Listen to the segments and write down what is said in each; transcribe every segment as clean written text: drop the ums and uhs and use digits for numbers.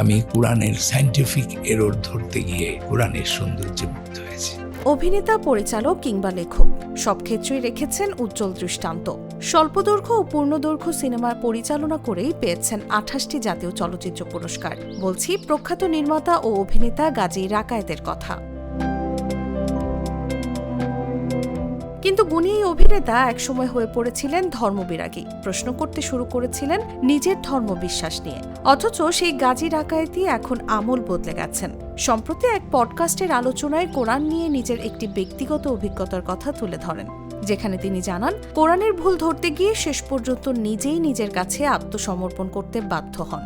আমি কোরআনের scientific error ধরতে গিয়ে কোরআনের সৌন্দর্যে মুগ্ধ হয়েছি। অভিনেতা, পরিচালক কিংবা লেখক সব ক্ষেত্রেই রেখেছেন উজ্জ্বল দৃষ্টান্ত। স্বল্পদৈর্ঘ্য ও পূর্ণদৈর্ঘ্য সিনেমা পরিচালনা করেই পেয়েছেন 28টি জাতীয় চলচ্চিত্র পুরস্কার। বলছি প্রখ্যাত নির্মাতা ও অভিনেতা গাজী রাকায়েতের কথা। কিন্তু গুণী এই অভিনেতা একসময় হয়ে পড়েছিলেন ধর্মবিরাগী। প্রশ্ন করতে শুরু করেছিলেন নিজের ধর্মবিশ্বাস নিয়ে। অথচ সেই গাজী রাকায়েতই এখন আমল বদলে গেছেন। সম্প্রতি এক পডকাস্টের আলোচনায় কোরআন নিয়ে নিজের একটি ব্যক্তিগত অভিজ্ঞতার কথা তুলে ধরেন, যেখানে তিনি জানান কোরআনের ভুল ধরতে গিয়ে শেষ পর্যন্ত নিজেই নিজের কাছে আত্মসমর্পণ করতে বাধ্য হন।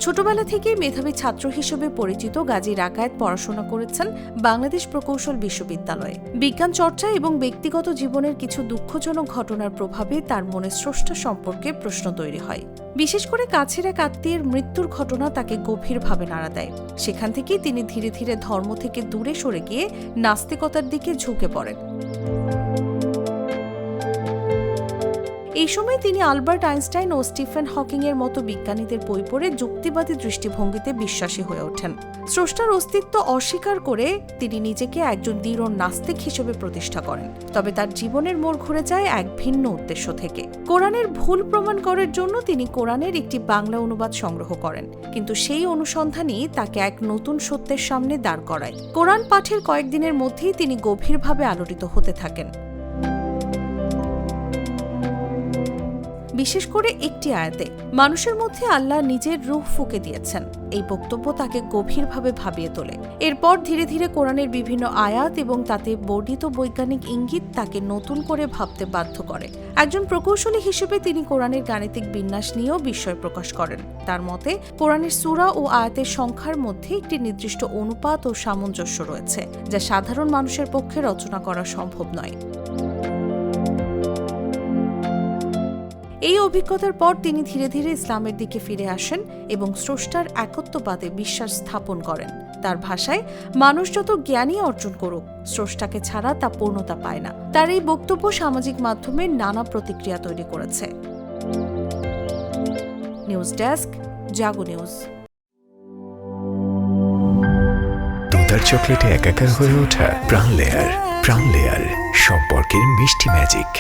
ছোটবেলা থেকেই মেধাবী ছাত্র হিসেবে পরিচিত গাজী রাকায়েত পড়াশোনা করেছেন বাংলাদেশ প্রকৌশল বিশ্ববিদ্যালয়ে। বিজ্ঞান চর্চা এবং ব্যক্তিগত জীবনের কিছু দুঃখজনক ঘটনার প্রভাবে তার মনে স্রষ্টা সম্পর্কে প্রশ্ন তৈরি হয়। বিশেষ করে কাছের এক আত্মীয়ের মৃত্যুর ঘটনা তাকে গভীরভাবে নাড়া দেয়। সেখান থেকেই তিনি ধীরে ধীরে ধর্ম থেকে দূরে সরে গিয়ে নাস্তিকতার দিকে ঝুঁকে পড়েন। এই সময় তিনি আলবার্ট আইনস্টাইন ও স্টিফেন হকিং এর মতো বিজ্ঞানীদের বই পড়ে যুক্তিবাদী দৃষ্টিভঙ্গিতে বিশ্বাসী হয়ে ওঠেন। স্রষ্টার অস্তিত্ব অস্বীকার করে তিনি নিজেকে একজন দৃঢ় নাস্তিক হিসেবে প্রতিষ্ঠা করেন। তবে তার জীবনের মোড় ঘুরে যায় এক ভিন্ন উদ্দেশ্য থেকে। কোরআনের ভুল প্রমাণ করার জন্য তিনি কোরআনের একটি বাংলা অনুবাদ সংগ্রহ করেন, কিন্তু সেই অনুসন্ধানই তাকে এক নতুন সত্যের সামনে দাঁড় করায়। কোরআন পাঠের কয়েকদিনের মধ্যেই তিনি গভীরভাবে আলোড়িত হতে থাকেন। বিশেষ করে একটি আয়াতে মানুষের মধ্যে আল্লাহ নিজের রূহ ফুঁকে দিয়েছেন, এই বক্তব্য তাকে গভীরভাবে ভাবিয়ে তোলে। এরপর ধীরে ধীরে কোরআনের বিভিন্ন আয়াত এবং তাতে বর্ণিত বৈজ্ঞানিক ইঙ্গিত তাকে নতুন করে ভাবতে বাধ্য করে। একজন প্রকৌশলী হিসেবে তিনি কোরআনের গাণিতিক বিন্যাস নিয়েও বিস্ময় প্রকাশ করেন। তার মতে কোরআনের সূরা ও আয়াতের সংখ্যার মধ্যে একটি নির্দিষ্ট অনুপাত ও সামঞ্জস্য রয়েছে, যা সাধারণ মানুষের পক্ষে রচনা করা সম্ভব নয়। এই অভিজ্ঞতার পর তিনি ধীরে ধীরে ইসলামের দিকে ফিরে আসেন এবং স্রষ্টার একত্ববাদে বিশ্বাস স্থাপন করেন। তার ভাষায়, মানুষ যত জ্ঞানই অর্জন করুক, স্রষ্টাকে ছাড়া তা পূর্ণতা পায় না। তার এই বক্তব্য সামাজিক মাধ্যমে নানা প্রতিক্রিয়া তৈরি করেছে। নিউজ ডেস্ক, জাগো নিউজ। দুধার চকলেটে একাকার হয়ে ওঠা প্রাণ লেয়ার সম্পর্কের মিষ্টি ম্যাজিক।